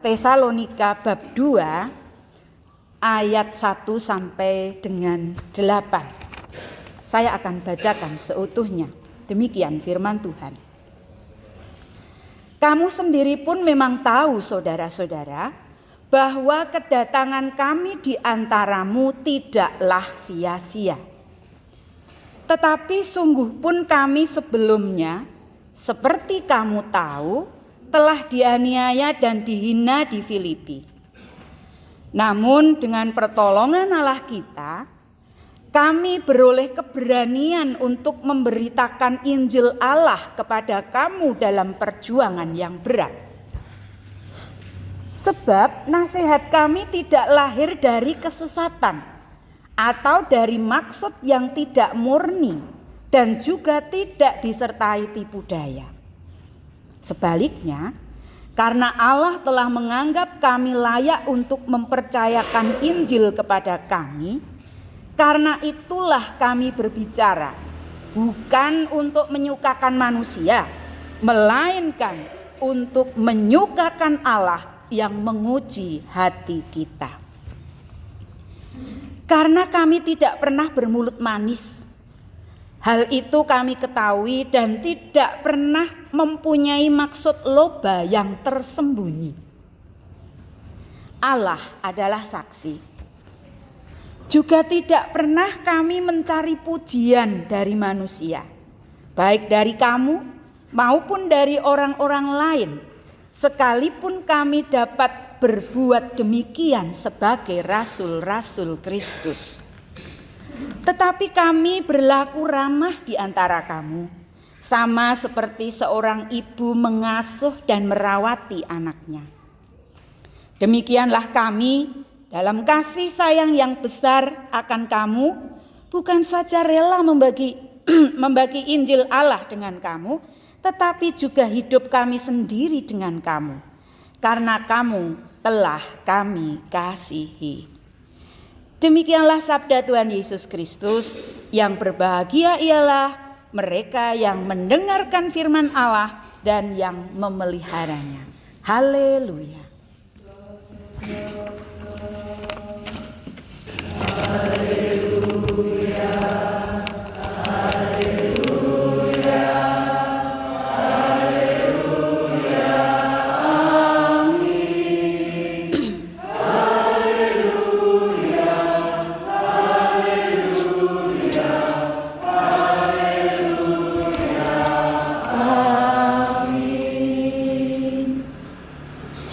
Tesalonika bab 2 ayat 1 sampai dengan 8. Saya akan bacakan seutuhnya. Demikian firman Tuhan. Kamu sendiri pun memang tahu, saudara-saudara, bahwa kedatangan kami di antaramu tidaklah sia-sia. Tetapi sungguh pun kami sebelumnya, seperti kamu tahu, telah dianiaya dan dihina di Filipi. Namun dengan pertolongan Allah kita, kami beroleh keberanian untuk memberitakan Injil Allah kepada kamu dalam perjuangan yang berat. Sebab nasihat kami tidak lahir dari kesesatan atau dari maksud yang tidak murni dan juga tidak disertai tipu daya. Sebaliknya, karena Allah telah menganggap kami layak untuk mempercayakan Injil kepada kami, karena itulah kami berbicara, bukan untuk menyukakan manusia, melainkan untuk menyukakan Allah yang menguji hati kita. Karena kami tidak pernah bermulut manis, hal itu kami ketahui dan tidak pernah mempunyai maksud loba yang tersembunyi. Allah adalah saksi. Juga tidak pernah kami mencari pujian dari manusia, baik dari kamu maupun dari orang-orang lain, sekalipun kami dapat berbuat demikian sebagai rasul-rasul Kristus. Tetapi kami berlaku ramah di antara kamu, sama seperti seorang ibu mengasuh dan merawati anaknya. Demikianlah kami dalam kasih sayang yang besar akan kamu, bukan saja rela membagi Injil Allah dengan kamu, tetapi juga hidup kami sendiri dengan kamu, karena kamu telah kami kasihi. Demikianlah sabda Tuhan Yesus Kristus. Yang berbahagia ialah mereka yang mendengarkan firman Allah dan yang memeliharanya. Haleluya.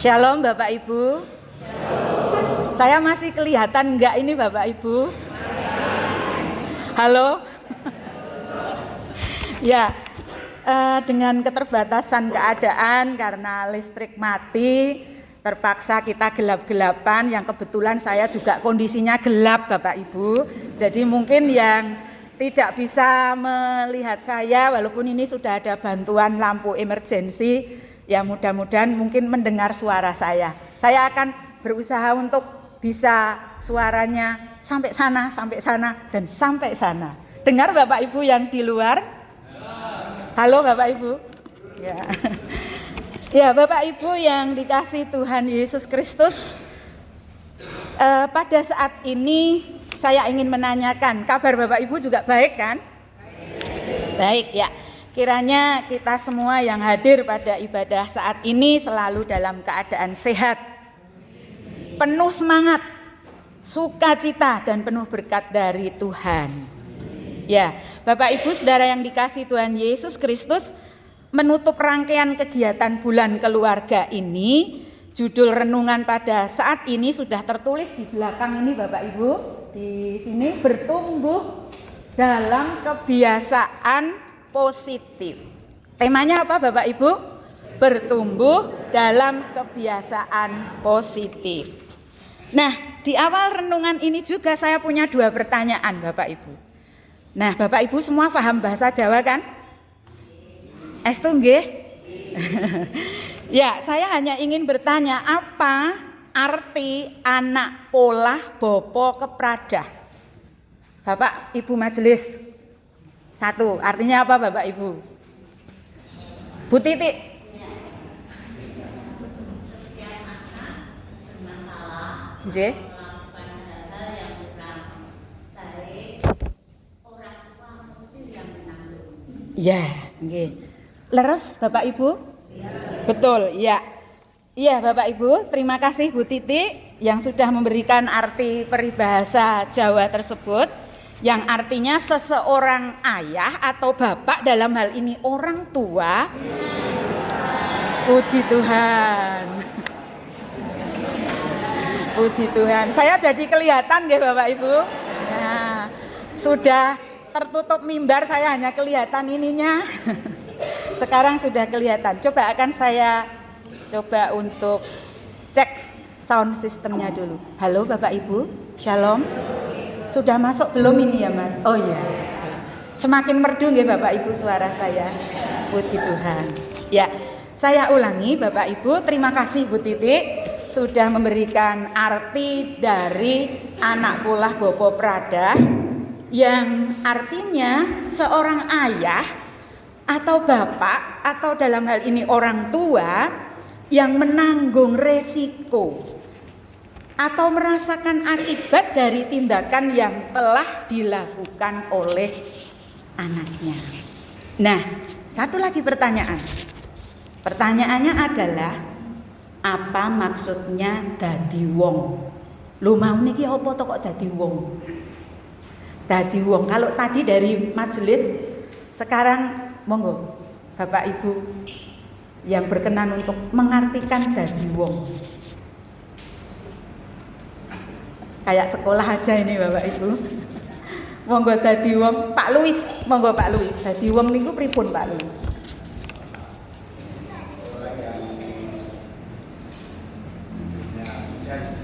Shalom Bapak Ibu. Shalom. Saya masih kelihatan enggak ini Bapak Ibu? Halo. Ya, dengan keterbatasan keadaan karena listrik mati, terpaksa kita gelap-gelapan. Yang kebetulan saya juga kondisinya gelap Bapak Ibu. Jadi mungkin yang tidak bisa melihat saya, walaupun ini sudah ada bantuan lampu emergensi, ya mudah-mudahan mungkin mendengar suara saya. Saya akan berusaha untuk bisa suaranya sampai sana, dan sampai sana. Dengar Bapak Ibu yang di luar? Halo Bapak Ibu. Ya, ya Bapak Ibu yang dikasihi Tuhan Yesus Kristus. Pada saat ini saya ingin menanyakan, kabar Bapak Ibu juga baik kan? Baik ya. Kiranya kita semua yang hadir pada ibadah saat ini selalu dalam keadaan sehat, penuh semangat, sukacita dan penuh berkat dari Tuhan. Ya, Bapak Ibu Saudara yang dikasihi Tuhan Yesus Kristus, menutup rangkaian kegiatan bulan keluarga ini, judul renungan pada saat ini sudah tertulis di belakang ini Bapak Ibu. Di sini, bertumbuh dalam kebiasaan positif. Temanya apa Bapak Ibu? Bertumbuh dalam kebiasaan positif. Nah, di awal renungan ini juga saya punya 2 pertanyaan Bapak Ibu. Nah, Bapak Ibu semua paham bahasa Jawa kan? Estu nggih? Ya, saya hanya ingin bertanya, apa arti anak polah bopo kepradah? Bapak Ibu majelis, 1, artinya apa Bapak Ibu? Bu Titik. Nggih. Ya, nggih. Leres Bapak Ibu? Betul, ya. Iya Bapak Ibu, terima kasih Bu Titi yang sudah memberikan arti peribahasa Jawa tersebut, yang artinya seseorang ayah atau bapak, dalam hal ini orang tua. Puji Tuhan. Puji Tuhan. Saya jadi kelihatan nggih Bapak Ibu. Nah, sudah tertutup mimbar, saya hanya kelihatan ininya. Sekarang sudah kelihatan. Coba akan saya coba untuk cek sound sistemnya dulu. Halo Bapak Ibu, Shalom. Sudah masuk belum ini ya Mas? Oh iya. Semakin merdu nggih Bapak Ibu suara saya. Puji Tuhan. Ya, saya ulangi Bapak Ibu, terima kasih Bu Titi sudah memberikan arti dari anak polah bopo pradah, yang artinya seorang ayah atau bapak atau dalam hal ini orang tua yang menanggung resiko atau merasakan akibat dari tindakan yang telah dilakukan oleh anaknya. Nah, satu lagi pertanyaan. Pertanyaannya adalah, apa maksudnya dadi wong? Lho mau niki apa to kok dadi wong? Dadi wong. Kalau tadi dari majelis, sekarang monggo Bapak Ibu yang berkenan untuk mengartikan dadi wong. Kayak sekolah aja ini Bapak Ibu. Monggo dadi wong. Pak Luis, monggo Pak Luis. Dadi wong niku pripun Pak Luis?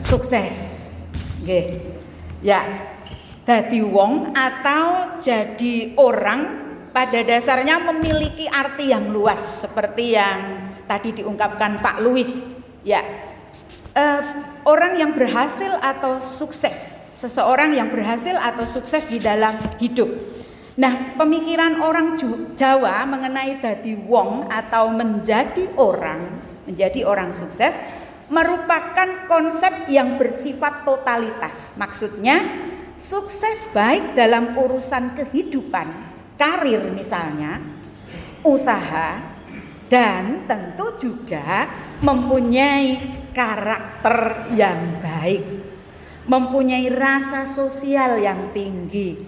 Sukses. Nggih. Ya. Dadi wong atau jadi orang pada dasarnya memiliki arti yang luas seperti yang tadi diungkapkan Pak Luis. Ya. Orang yang berhasil atau sukses. Seseorang yang berhasil atau sukses di dalam hidup. Nah, pemikiran orang Jawa mengenai dadi wong atau menjadi orang sukses merupakan konsep yang bersifat totalitas. Maksudnya, sukses baik dalam urusan kehidupan, karir misalnya, usaha, dan tentu juga mempunyai karakter yang baik, mempunyai rasa sosial yang tinggi,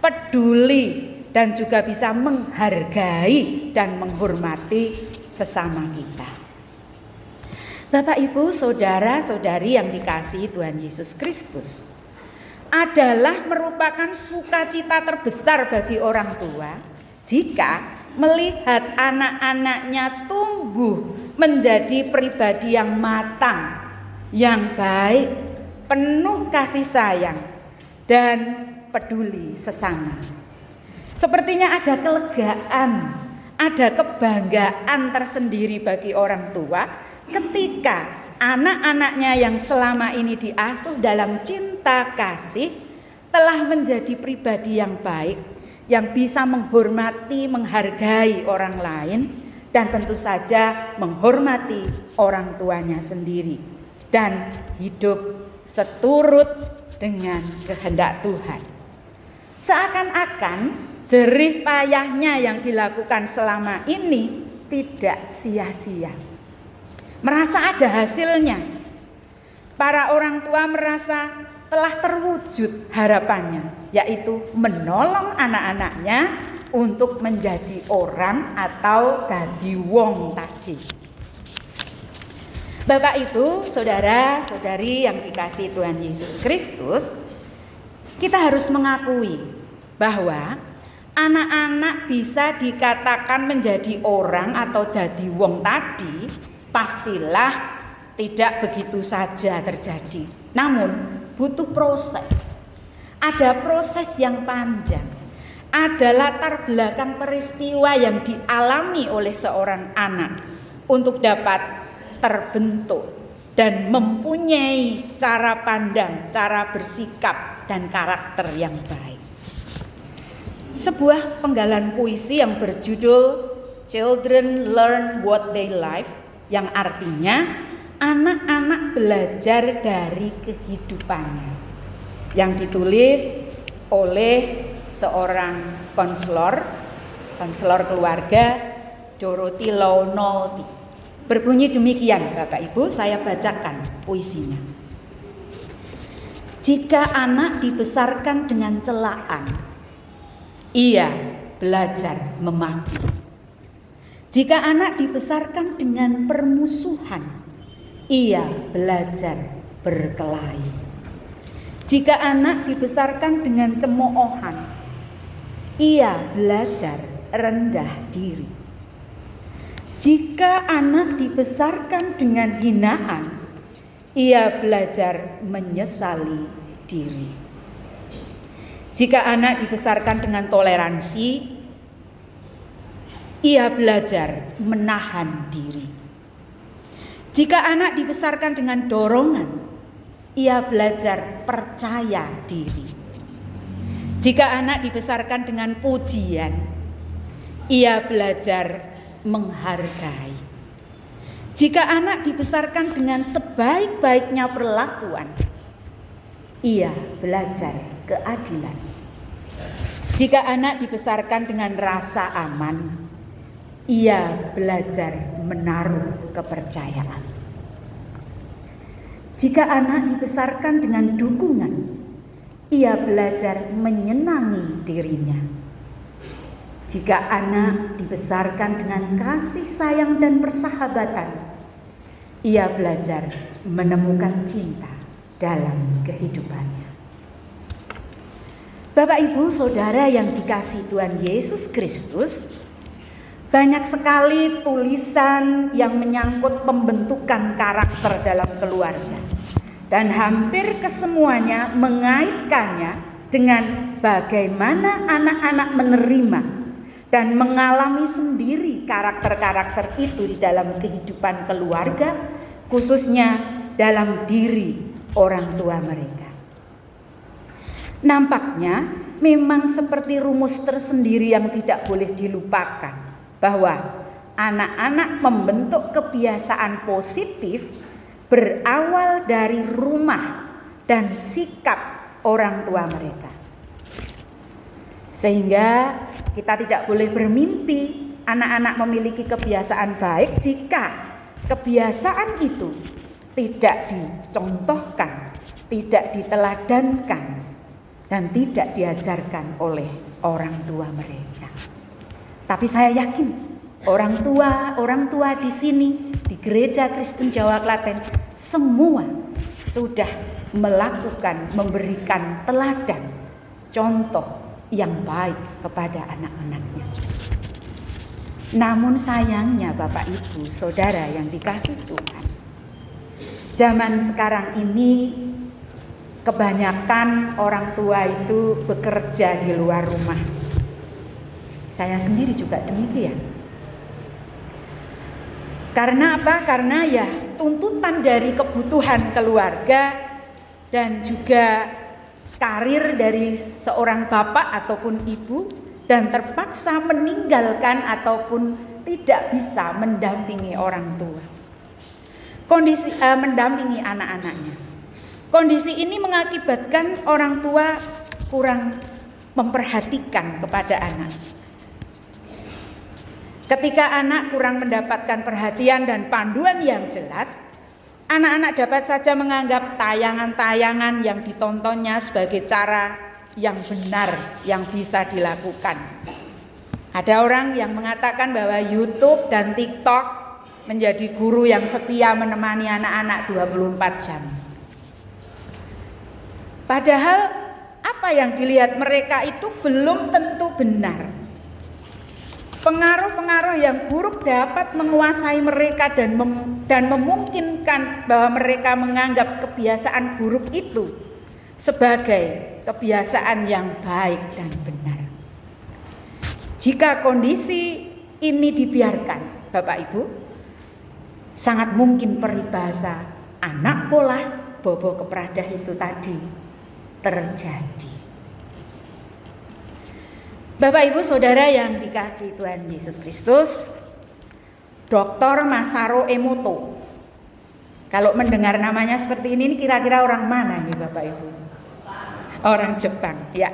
peduli, dan juga bisa menghargai dan menghormati sesama kita. Bapak Ibu, saudara-saudari yang dikasihi Tuhan Yesus Kristus, adalah merupakan sukacita terbesar bagi orang tua jika melihat anak-anaknya tumbuh menjadi pribadi yang matang, yang baik, penuh kasih sayang, dan peduli sesama. Sepertinya ada kelegaan, ada kebanggaan tersendiri bagi orang tua ketika anak-anaknya yang selama ini diasuh dalam cinta kasih telah menjadi pribadi yang baik, yang bisa menghormati, menghargai orang lain, dan tentu saja menghormati orang tuanya sendiri, dan hidup seturut dengan kehendak Tuhan. Seakan-akan jerih payahnya yang dilakukan selama ini tidak sia-sia. Merasa ada hasilnya. Para orang tua merasa telah terwujud harapannya, yaitu menolong anak-anaknya untuk menjadi orang atau dadi wong tadi. Bapak Ibu, saudara-saudari yang dikasihi Tuhan Yesus Kristus, kita harus mengakui bahwa anak-anak bisa dikatakan menjadi orang atau dadi wong tadi pastilah tidak begitu saja terjadi. Namun butuh proses. Ada proses yang panjang. Ada latar belakang peristiwa yang dialami oleh seorang anak untuk dapat terbentuk dan mempunyai cara pandang, cara bersikap dan karakter yang baik. Sebuah penggalan puisi yang berjudul Children Learn What They Like, yang artinya anak-anak belajar dari kehidupannya, yang ditulis oleh seorang konselor keluarga, Dorothy Lownolty. Berbunyi demikian, Bapak Ibu, saya bacakan puisinya. Jika anak dibesarkan dengan celaan, ia belajar memaki. Jika anak dibesarkan dengan permusuhan, ia belajar berkelahi. Jika anak dibesarkan dengan cemoohan, ia belajar rendah diri. Jika anak dibesarkan dengan hinaan, ia belajar menyesali diri. Jika anak dibesarkan dengan toleransi, ia belajar menahan diri. Jika anak dibesarkan dengan dorongan, ia belajar percaya diri. Jika anak dibesarkan dengan pujian, ia belajar menghargai. Jika anak dibesarkan dengan sebaik-baiknya perlakuan, ia belajar keadilan. Jika anak dibesarkan dengan rasa aman, ia belajar menaruh kepercayaan. Jika anak dibesarkan dengan dukungan, ia belajar menyenangi dirinya. Jika anak dibesarkan dengan kasih sayang dan persahabatan, ia belajar menemukan cinta dalam kehidupannya. Bapak, Ibu, Saudara yang dikasihi Tuhan Yesus Kristus, banyak sekali tulisan yang menyangkut pembentukan karakter dalam keluarga, dan hampir kesemuanya mengaitkannya dengan bagaimana anak-anak menerima dan mengalami sendiri karakter-karakter itu di dalam kehidupan keluarga, khususnya dalam diri orang tua mereka. Nampaknya memang seperti rumus tersendiri yang tidak boleh dilupakan, bahwa anak-anak membentuk kebiasaan positif berawal dari rumah dan sikap orang tua mereka. Sehingga kita tidak boleh bermimpi anak-anak memiliki kebiasaan baik jika kebiasaan itu tidak dicontohkan, tidak diteladankan, dan tidak diajarkan oleh orang tua mereka. Tapi saya yakin orang tua di sini di Gereja Kristen Jawa Klaten semua sudah memberikan teladan, contoh yang baik kepada anak-anaknya. Namun sayangnya Bapak Ibu Saudara yang dikasihi Tuhan, zaman sekarang ini kebanyakan orang tua itu bekerja di luar rumah. Saya sendiri juga demikian. Karena apa? Karena ya tuntutan dari kebutuhan keluarga dan juga karir dari seorang bapak ataupun ibu, dan terpaksa meninggalkan ataupun tidak bisa mendampingi orang tua. Mendampingi anak-anaknya. Kondisi ini mengakibatkan orang tua kurang memperhatikan kepada anak. Ketika anak kurang mendapatkan perhatian dan panduan yang jelas, anak-anak dapat saja menganggap tayangan-tayangan yang ditontonnya sebagai cara yang benar yang bisa dilakukan. Ada orang yang mengatakan bahwa YouTube dan TikTok menjadi guru yang setia menemani anak-anak 24 jam. Padahal apa yang dilihat mereka itu belum tentu benar. Pengaruh-pengaruh yang buruk dapat menguasai mereka dan memungkinkan bahwa mereka menganggap kebiasaan buruk itu sebagai kebiasaan yang baik dan benar. Jika kondisi ini dibiarkan, Bapak Ibu, sangat mungkin peribahasa anak pola bobo kepradah itu tadi terjadi. Bapak Ibu Saudara yang dikasihi Tuhan Yesus Kristus, Dr. Masaru Emoto Kalau mendengar namanya seperti ini kira-kira orang mana ini Bapak Ibu? Orang Jepang, ya.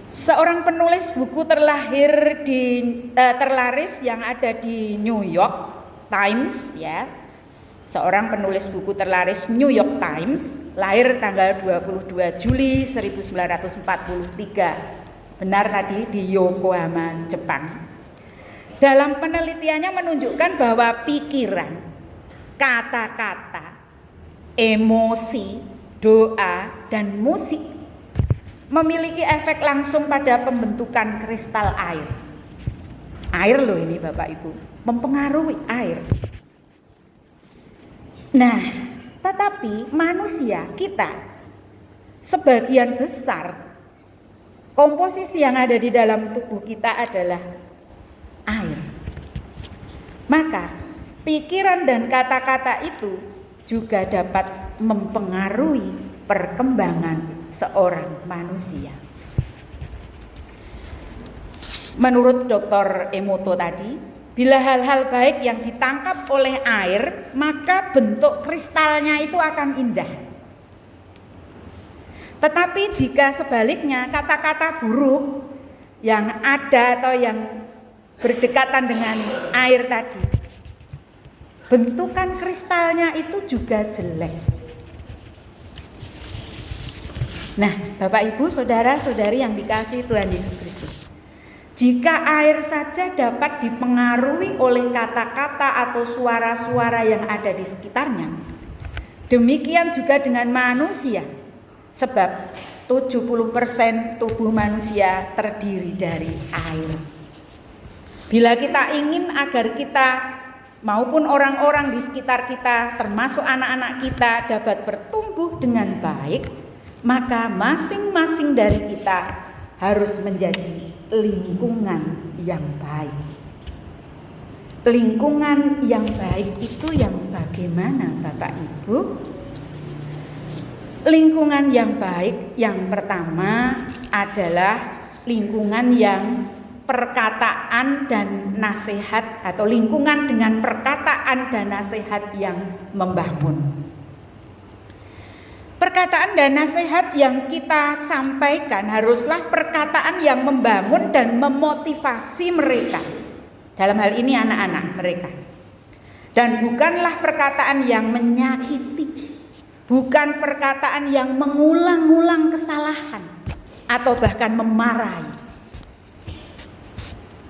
Seorang penulis buku terlaris yang ada di New York Times, ya. Seorang penulis buku terlaris New York Times, lahir tanggal 22 Juli 1943. Benar tadi, di Yokohama, Jepang. Dalam penelitiannya menunjukkan bahwa pikiran, kata-kata, emosi, doa, dan musik memiliki efek langsung pada pembentukan kristal air. Air loh ini Bapak Ibu, mempengaruhi air. Nah, tetapi manusia kita sebagian besar komposisi yang ada di dalam tubuh kita adalah air. Maka pikiran dan kata-kata itu juga dapat mempengaruhi perkembangan seorang manusia. Menurut Dr. Emoto tadi, bila hal-hal baik yang ditangkap oleh air, maka bentuk kristalnya itu akan indah. Tetapi jika sebaliknya kata-kata buruk yang ada atau yang berdekatan dengan air tadi, bentukan kristalnya itu juga jelek. Nah, Bapak Ibu, saudara-saudari yang dikasihi Tuhan Yesus Kristus, jika air saja dapat dipengaruhi oleh kata-kata atau suara-suara yang ada di sekitarnya, demikian juga dengan manusia, sebab 70% tubuh manusia terdiri dari air. Bila kita ingin agar kita maupun orang-orang di sekitar kita, termasuk anak-anak kita, dapat bertumbuh dengan baik, maka masing-masing dari kita harus menjadi lingkungan yang baik. Lingkungan yang baik itu yang bagaimana Bapak Ibu? Lingkungan yang baik yang pertama adalah lingkungan yang perkataan dan nasihat, atau lingkungan dengan perkataan dan nasihat yang membangun. Perkataan dan nasihat yang kita sampaikan haruslah perkataan yang membangun dan memotivasi mereka. Dalam hal ini anak-anak mereka. Dan bukanlah perkataan yang menyakiti, bukan perkataan yang mengulang-ulang kesalahan atau bahkan memarahi,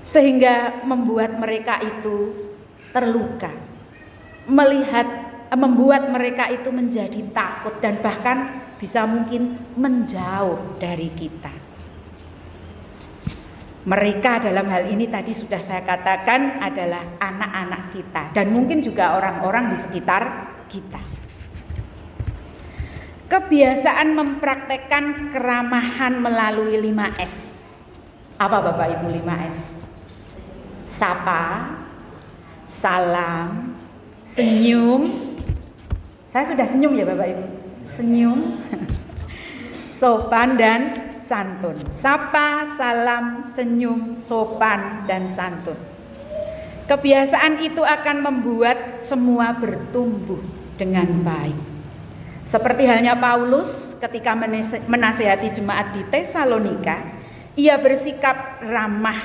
sehingga membuat mereka itu terluka, membuat mereka itu menjadi takut dan bahkan bisa mungkin menjauh dari kita. Mereka dalam hal ini tadi sudah saya katakan adalah anak-anak kita dan mungkin juga orang-orang di sekitar kita. Kebiasaan mempraktekkan keramahan melalui 5S. Apa Bapak Ibu 5S? Sapa, salam, senyum. Saya sudah senyum ya Bapak Ibu. Senyum, sopan dan santun. Sapa, salam, senyum, sopan dan santun. Kebiasaan itu akan membuat semua bertumbuh dengan baik. Seperti halnya Paulus ketika menasihati jemaat di Tesalonika, ia bersikap ramah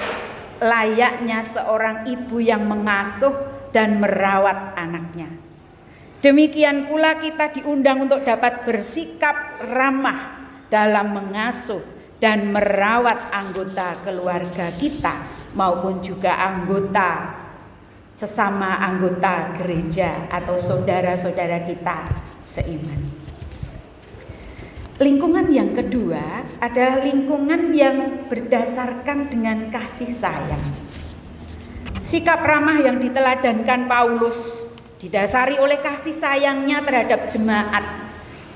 layaknya seorang ibu yang mengasuh dan merawat anaknya. Demikian pula kita diundang untuk dapat bersikap ramah dalam mengasuh dan merawat anggota keluarga kita maupun juga sesama anggota gereja atau saudara-saudara kita seiman. Lingkungan yang kedua adalah lingkungan yang berdasarkan dengan kasih sayang. Sikap ramah yang diteladankan Paulus didasari oleh kasih sayangnya terhadap jemaat,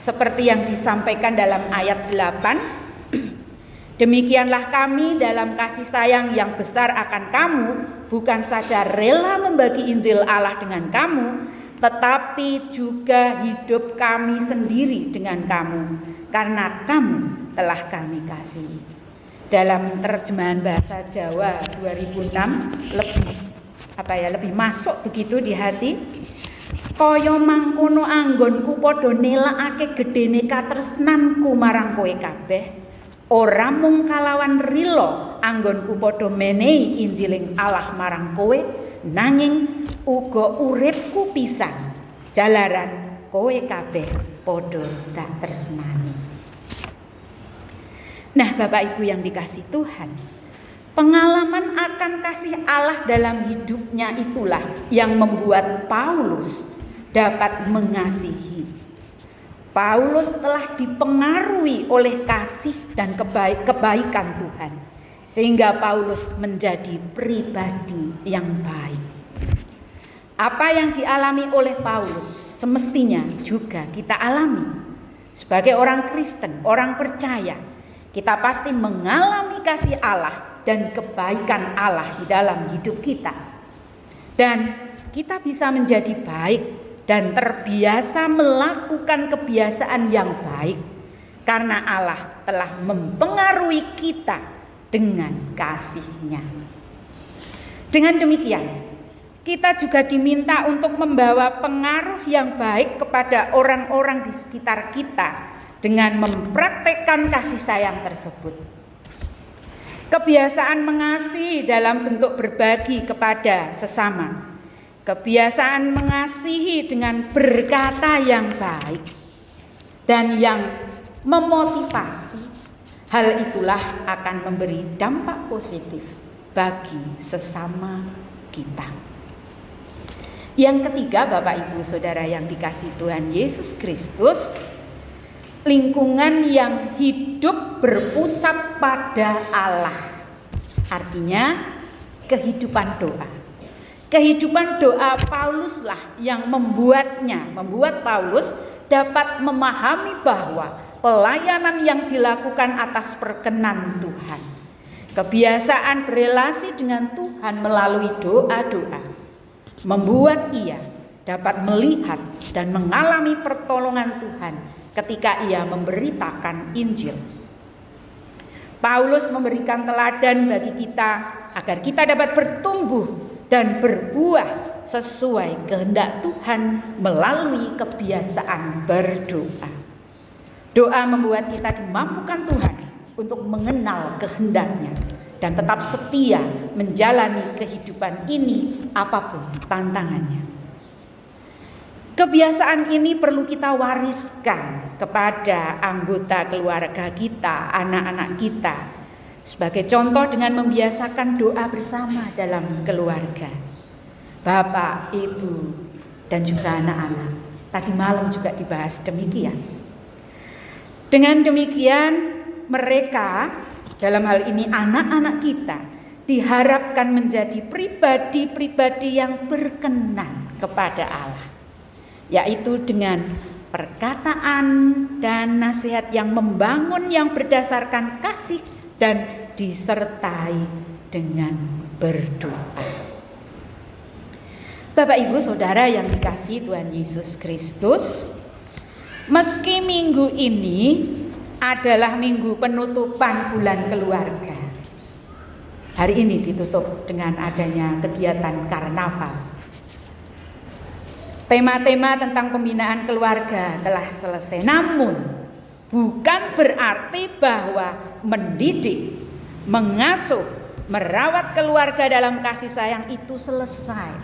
seperti yang disampaikan dalam ayat 8. Demikianlah kami dalam kasih sayang yang besar akan kamu, bukan saja rela membagi Injil Allah dengan kamu, tetapi juga hidup kami sendiri dengan kamu, karena kamu telah kami kasihi. Dalam terjemahan bahasa Jawa 2006 lebih masuk begitu di hati. Kaya mangkono anggonku padha nelakake gedene katresnanku marang kowe kabeh. Ora mung kalawan rila anggonku padha menehi Injiling Allah marang kowe, nanging uga uripku pisan jalaran kowe kabeh padha tak tresnani. Nah, Bapak Ibu yang dikasih Tuhan, pengalaman akan kasih Allah dalam hidupnya itulah yang membuat Paulus dapat mengasihi. Paulus telah dipengaruhi oleh kasih dan kebaikan Tuhan, sehingga Paulus menjadi pribadi yang baik. Apa yang dialami oleh Paulus semestinya juga kita alami. Sebagai orang Kristen, orang percaya, kita pasti mengalami kasih Allah dan kebaikan Allah di dalam hidup kita. Dan kita bisa menjadi baik dan terbiasa melakukan kebiasaan yang baik karena Allah telah mempengaruhi kita dengan kasih-Nya. Dengan demikian, kita juga diminta untuk membawa pengaruh yang baik kepada orang-orang di sekitar kita dengan mempraktekkan kasih sayang tersebut. Kebiasaan mengasihi dalam bentuk berbagi kepada sesama, kebiasaan mengasihi dengan berkata yang baik dan yang memotivasi, hal itulah akan memberi dampak positif bagi sesama kita. Yang ketiga, Bapak Ibu Saudara yang dikasihi Tuhan Yesus Kristus, lingkungan yang hidup berpusat pada Allah. Artinya kehidupan doa. Kehidupan doa Pauluslah yang membuat Paulus dapat memahami bahwa pelayanan yang dilakukan atas perkenan Tuhan, kebiasaan berelasi dengan Tuhan melalui doa-doa, membuat ia dapat melihat dan mengalami pertolongan Tuhan ketika ia memberitakan Injil. Paulus memberikan teladan bagi kita agar kita dapat bertumbuh dan berbuah sesuai kehendak Tuhan melalui kebiasaan berdoa. Doa membuat kita dimampukan Tuhan untuk mengenal kehendak-Nya dan tetap setia menjalani kehidupan ini apapun tantangannya. Kebiasaan ini perlu kita wariskan kepada anggota keluarga kita, anak-anak kita. Sebagai contoh dengan membiasakan doa bersama dalam keluarga. Bapak, Ibu, dan juga anak-anak. Tadi malam juga dibahas demikian. Dengan demikian mereka, dalam hal ini anak-anak kita, diharapkan menjadi pribadi-pribadi yang berkenan kepada Allah. Yaitu dengan perkataan dan nasihat yang membangun yang berdasarkan kasih dan disertai dengan berdoa. Bapak Ibu Saudara yang dikasihi Tuhan Yesus Kristus, meski minggu ini adalah minggu penutupan bulan keluarga, hari ini ditutup dengan adanya kegiatan karnaval. Tema-tema tentang pembinaan keluarga telah selesai, namun bukan berarti bahwa mendidik, mengasuh, merawat keluarga dalam kasih sayang itu selesai.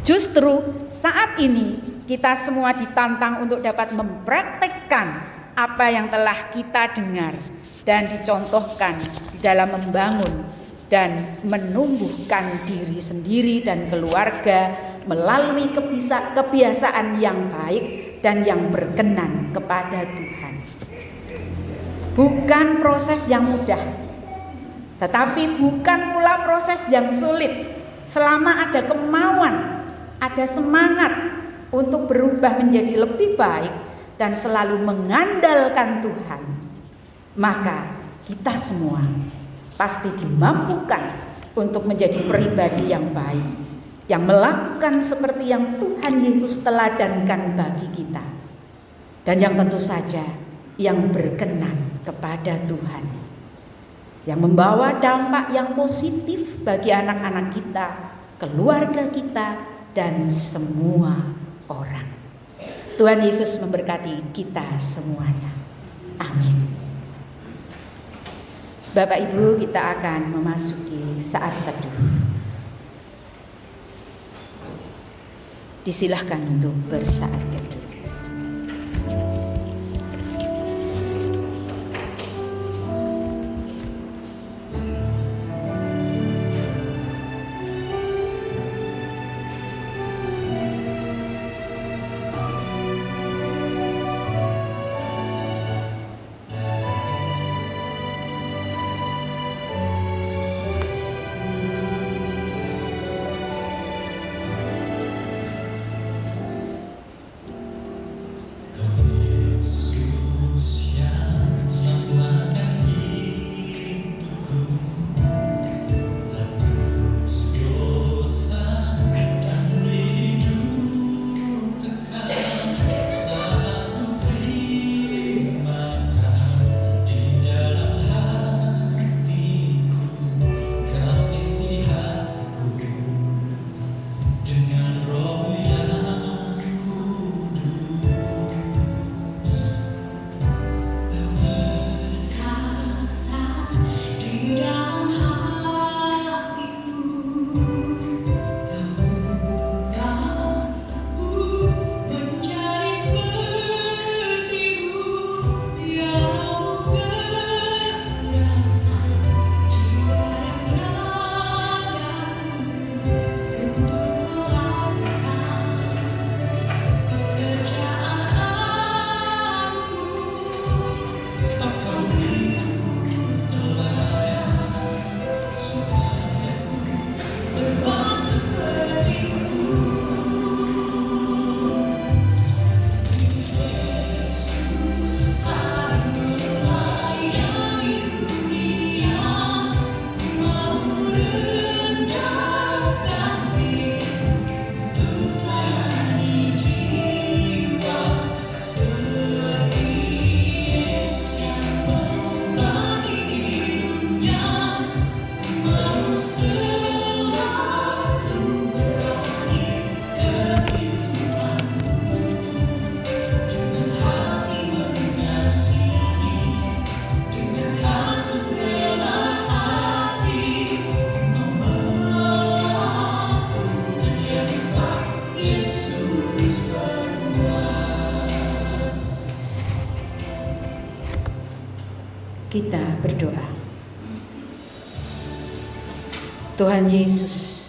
Justru saat ini kita semua ditantang untuk dapat mempraktekkan apa yang telah kita dengar dan dicontohkan di dalam membangun dan menumbuhkan diri sendiri dan keluarga melalui kebiasaan yang baik dan yang berkenan kepada Tuhan. Bukan proses yang mudah, tetapi bukan pula proses yang sulit. Selama ada kemauan, ada semangat untuk berubah menjadi lebih baik dan selalu mengandalkan Tuhan, maka kita semua pasti dimampukan untuk menjadi pribadi yang baik, yang melakukan seperti yang Tuhan Yesus teladankan bagi kita, dan yang tentu saja yang berkenan kepada Tuhan, yang membawa dampak yang positif bagi anak-anak kita, keluarga kita, dan semua orang. Tuhan Yesus memberkati kita semuanya. Amin. Bapak Ibu, kita akan memasuki saat teduh. Disilahkan untuk bersaat teduh. Kita berdoa. Tuhan Yesus,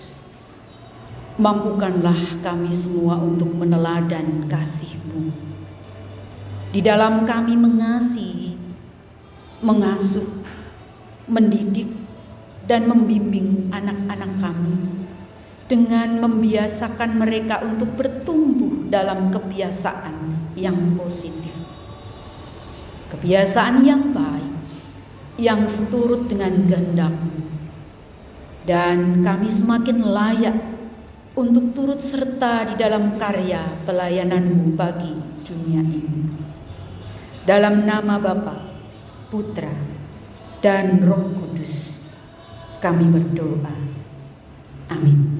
mampukanlah kami semua untuk meneladan kasih-Mu. Di dalam kami mengasihi, mengasuh, mendidik, dan membimbing anak-anak kami dengan membiasakan mereka untuk bertumbuh dalam kebiasaan yang positif. Kebiasaan yang baik, yang seturut dengan kehendak-Mu, dan kami semakin layak untuk turut serta di dalam karya pelayanan-Mu bagi dunia ini. Dalam nama Bapa, Putra, dan Roh Kudus, kami berdoa. Amin.